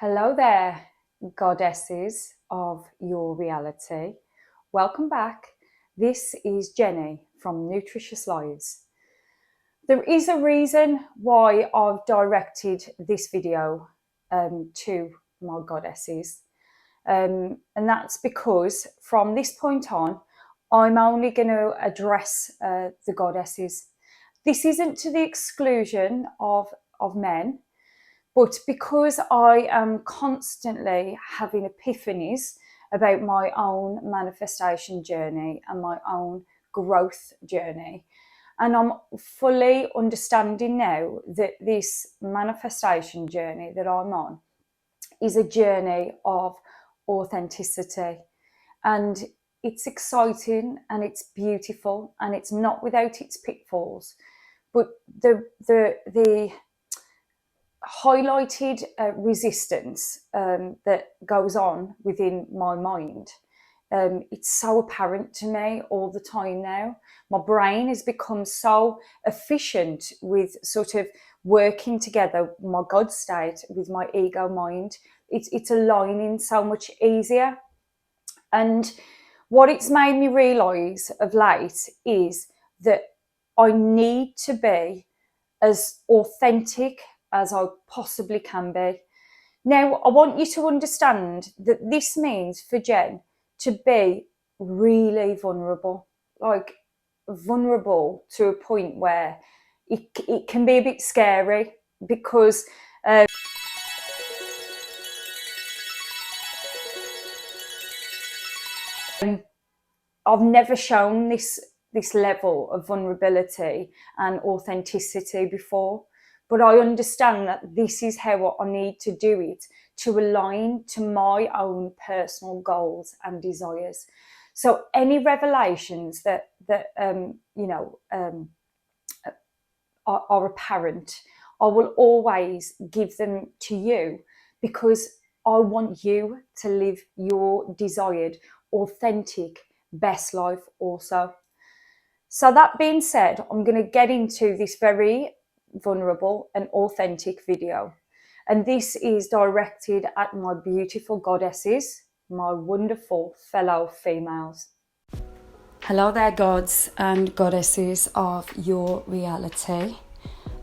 Hello there, goddesses of your reality. Welcome back. This is Jenny from Nutritious Lives. There is a reason why I've directed this video to my goddesses. And that's because from this point on, I'm only going to address the goddesses. This isn't to the exclusion of men. But because I am constantly having epiphanies about my own manifestation journey and my own growth journey, and I'm fully understanding now that this manifestation journey that I'm on is a journey of authenticity. And it's exciting and it's beautiful and it's not without its pitfalls. But the highlighted resistance that goes on within my mind. It's so apparent to me all the time now. My brain has become so efficient with sort of working together my God state with my ego mind. It's aligning so much easier. And what it's made me realise of late is that I need to be as authentic as I possibly can be. Now, I want you to understand that this means for Jen to be really vulnerable, like vulnerable to a point where it can be a bit scary because I've never shown this level of vulnerability and authenticity before. But I understand that this is how I need to do it to align to my own personal goals and desires. So any revelations that are apparent, I will always give them to you because I want you to live your desired, authentic, best life also. So that being said, I'm going to get into this very vulnerable and authentic video. And this is directed at my beautiful goddesses, my wonderful fellow females. Hello there, gods and goddesses of your reality.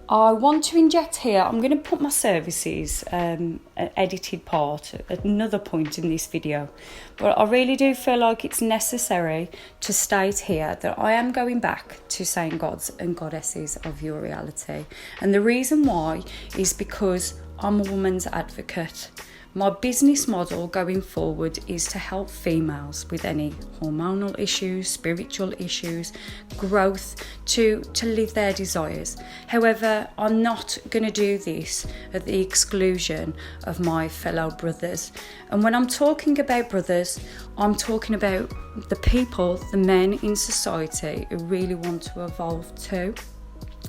I want to inject here, I'm going to put my services, an edited part at another point in this video, but I really do feel like it's necessary to state here that I am going back to saying gods and goddesses of your reality. And the reason why is because I'm a woman's advocate. My business model going forward is to help females with any hormonal issues, spiritual issues, growth, to live their desires. However, I'm not going to do this at the exclusion of my fellow brothers. And when I'm talking about brothers, I'm talking about the people, the men in society who really want to evolve too,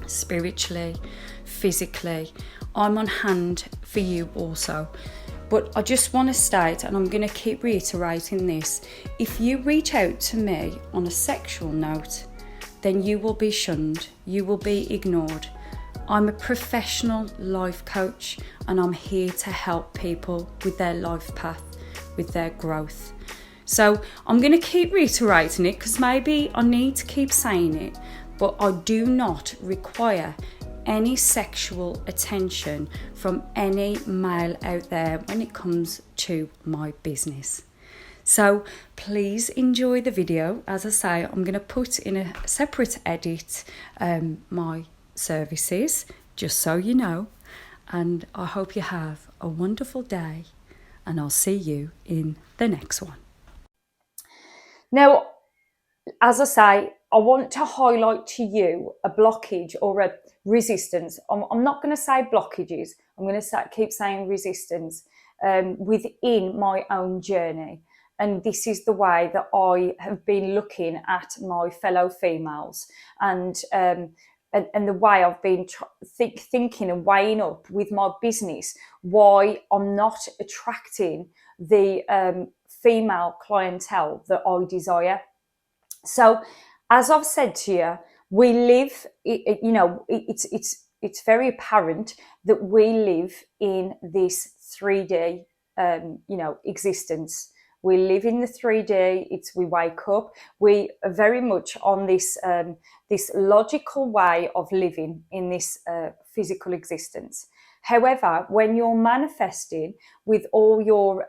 spiritually, physically. I'm on hand for you also. But I just want to state, and I'm going to keep reiterating this, if you reach out to me on a sexual note, then you will be shunned, you will be ignored. I'm a professional life coach and I'm here to help people with their life path, with their growth. So I'm going to keep reiterating it because maybe I need to keep saying it, but I do not require any sexual attention from any male out there when it comes to my business. So please enjoy the video. As I say, I'm going to put in a separate edit my services, just so you know, and I hope you have a wonderful day and I'll see you in the next one. Now, as I say, I want to highlight to you a blockage or a resistance. I'm not going to say blockages. I'm going to keep saying resistance within my own journey. And this is the way that I have been looking at my fellow females and the way I've been thinking and weighing up with my business why I'm not attracting the female clientele that I desire. So, as I've said to you, we live, it's it's very apparent that we live in this 3D, existence. We live in the 3D. We wake up. We are very much on this logical way of living in this physical existence. However, when you're manifesting with all your,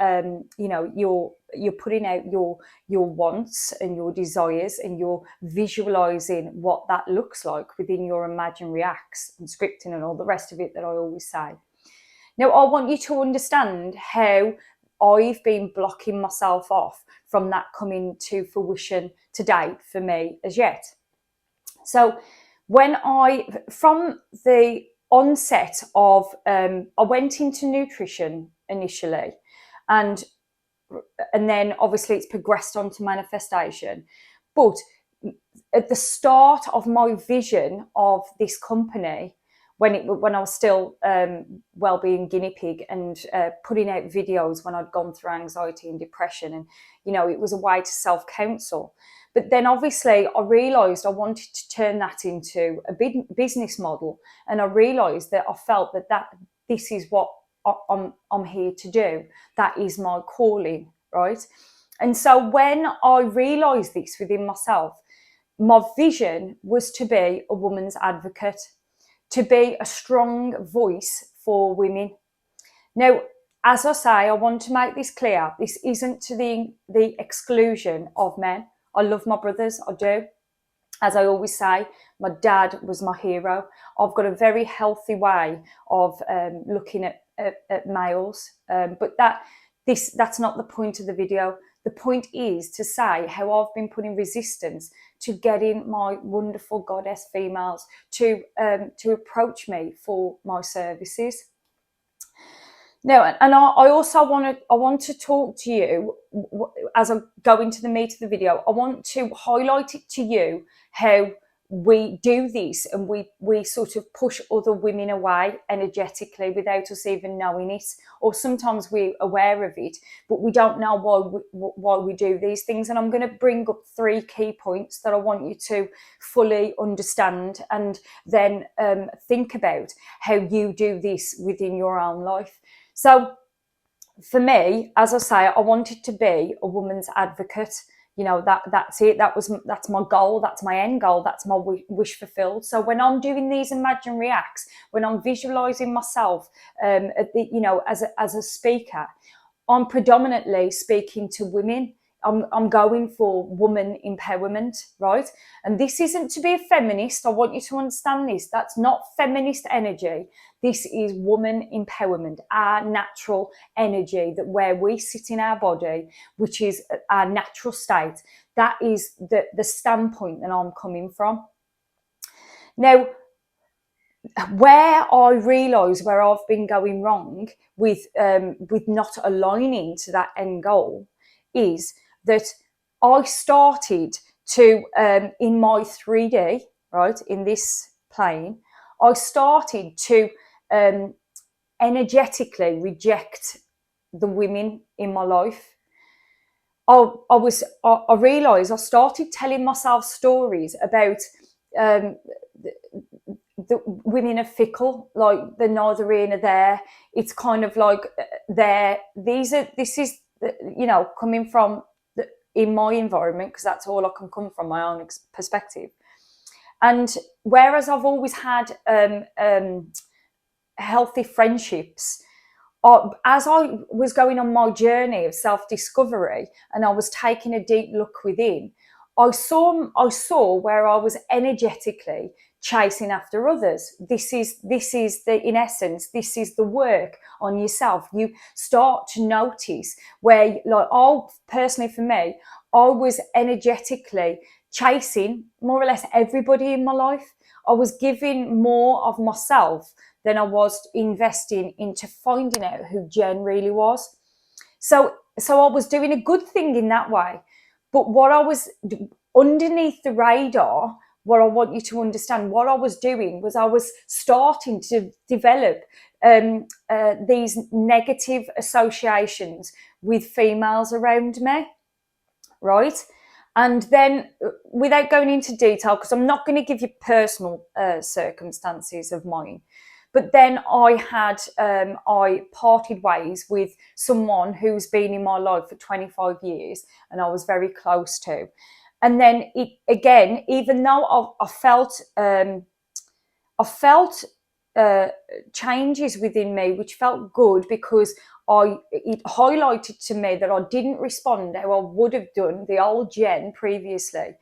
you're putting out your wants and your desires, and you're visualizing what that looks like within your imaginary acts and scripting and all the rest of it that I always say. Now, I want you to understand how I've been blocking myself off from that coming to fruition to date for me as yet. So from the onset of, I went into nutrition initially, and then obviously it's progressed on to manifestation. But at the start of my vision of this company, when I was still wellbeing guinea pig and putting out videos when I'd gone through anxiety and depression, and it was a way to self-counsel. But then obviously I realised I wanted to turn that into a big business model, and I realised that I felt that this is what I'm here to do. That is my calling, right? And so when I realised this within myself, my vision was to be a woman's advocate, to be a strong voice for women. Now, as I say, I want to make this clear. This isn't to the exclusion of men. I love my brothers, I do. As I always say, my dad was my hero. I've got a very healthy way of looking at males, but that's not the point of the video. The point is to say how I've been putting resistance to getting my wonderful goddess females to approach me for my services. Now, and I also want to talk to you as I go into the meat of the video. I want to highlight it to you how we do this, and we sort of push other women away energetically without us even knowing it, or sometimes we're aware of it, but we don't know why we do these things. And I'm going to bring up 3 key points that I want you to fully understand, and then think about how you do this within your own life. So for me, as I say, I wanted to be a woman's advocate. That's it. That's my goal. That's my end goal. That's my wish fulfilled. So when I'm doing these imaginary acts, when I'm visualizing myself, as a speaker, I'm predominantly speaking to women. I'm going for woman empowerment, right? And this isn't to be a feminist. I want you to understand this. That's not feminist energy. This is woman empowerment, our natural energy, that where we sit in our body, which is our natural state. That is the standpoint that I'm coming from. Now, where I realise where I've been going wrong with not aligning to that end goal is that I started to, in my 3D, right, in this plane, I started to energetically reject the women in my life. I realised I started telling myself stories about the women are fickle, like they're neither here nor there. It's kind of like this is coming from in my environment, because that's all I can come from, my own perspective. And whereas I've always had healthy friendships, as I was going on my journey of self-discovery and I was taking a deep look within, I saw where I was energetically chasing after others. This is in essence, this is the work on yourself. You start to notice where, personally for me, I was energetically chasing more or less everybody in my life. I was giving more of myself than I was investing into finding out who Jen really was. So I was doing a good thing in that way. But what I was underneath the radar, what I want you to understand, what I was doing was I was starting to develop these negative associations with females around me, right? And then, without going into detail, because I'm not going to give you personal circumstances of mine, but then I parted ways with someone who's been in my life for 25 years and I was very close to. And then even though I felt changes within me, which felt good because it highlighted to me that I didn't respond how I would have done the old Jen previously,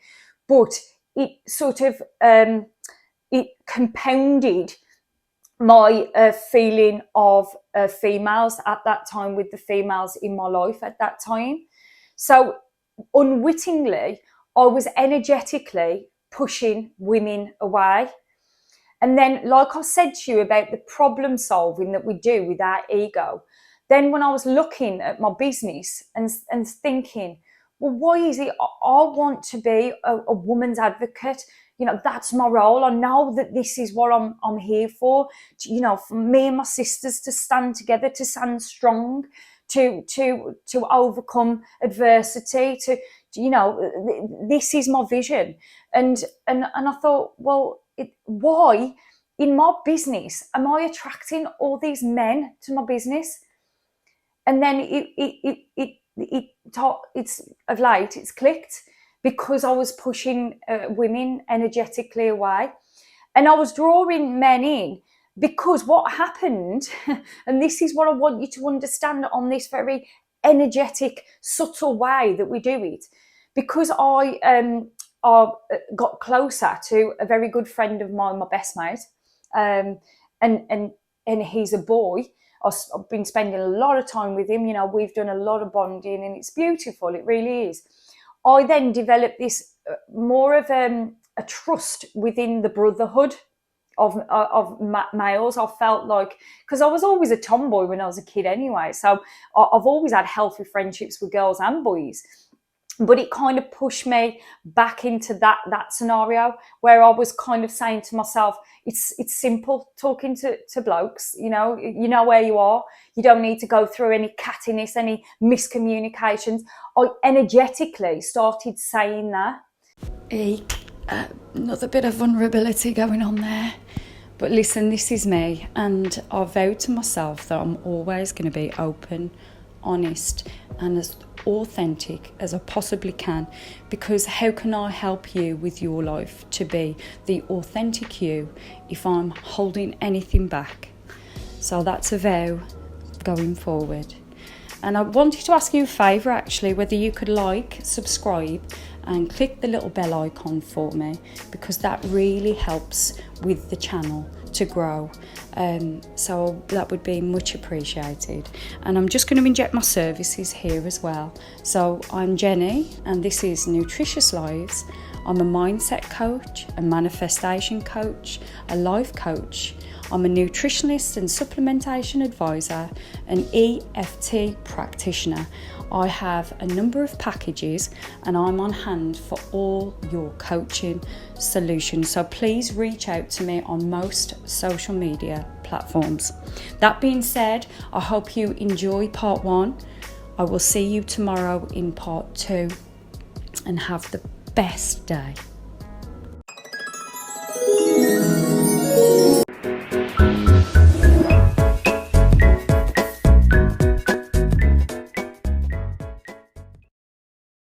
but it sort of it compounded my feeling of females at that time, with the females in my life at that time. So unwittingly, I was energetically pushing women away. And then, like I said to you about the problem solving that we do with our ego, then when I was looking at my business and thinking, well, why is it I want to be a woman's advocate? That's my role. I know that this is what I'm here for. For me and my sisters to stand together, to stand strong, to overcome adversity. This is my vision. And I thought, well, why in my business am I attracting all these men to my business? And then it's of late it's clicked, because I was pushing women energetically away, and I was drawing men in, because what happened, and this is what I want you to understand on this very energetic, subtle way that we do it, because I got closer to a very good friend of mine, my best mate, and he's a boy. I've been spending a lot of time with him. We've done a lot of bonding, and it's beautiful. It really is. I then developed this more of a trust within the brotherhood of males. I felt like, because I was always a tomboy when I was a kid anyway, so I've always had healthy friendships with girls and boys. But it kind of pushed me back into that scenario where I was kind of saying to myself, it's simple talking to blokes, you know where you are. You don't need to go through any cattiness, any miscommunications. I energetically started saying that. Another bit of vulnerability going on there. But listen, this is me, and I vowed to myself that I'm always going to be open, honest, and as authentic as I possibly can, because how can I help you with your life to be the authentic you if I'm holding anything back? So that's a vow going forward. And I wanted to ask you a favour, actually, whether you could subscribe and click the little bell icon for me, because that really helps with the channel to grow. So that would be much appreciated. And I'm just going to inject my services here as well. So I'm Jenny, and this is Nutritious Lives. I'm a mindset coach, a manifestation coach, a life coach. I'm a nutritionist and supplementation advisor, an EFT practitioner. I have a number of packages, and I'm on hand for all your coaching solutions. So please reach out to me on most social media platforms. That being said, I hope you enjoy part 1. I will see you tomorrow in part 2, and have the best day.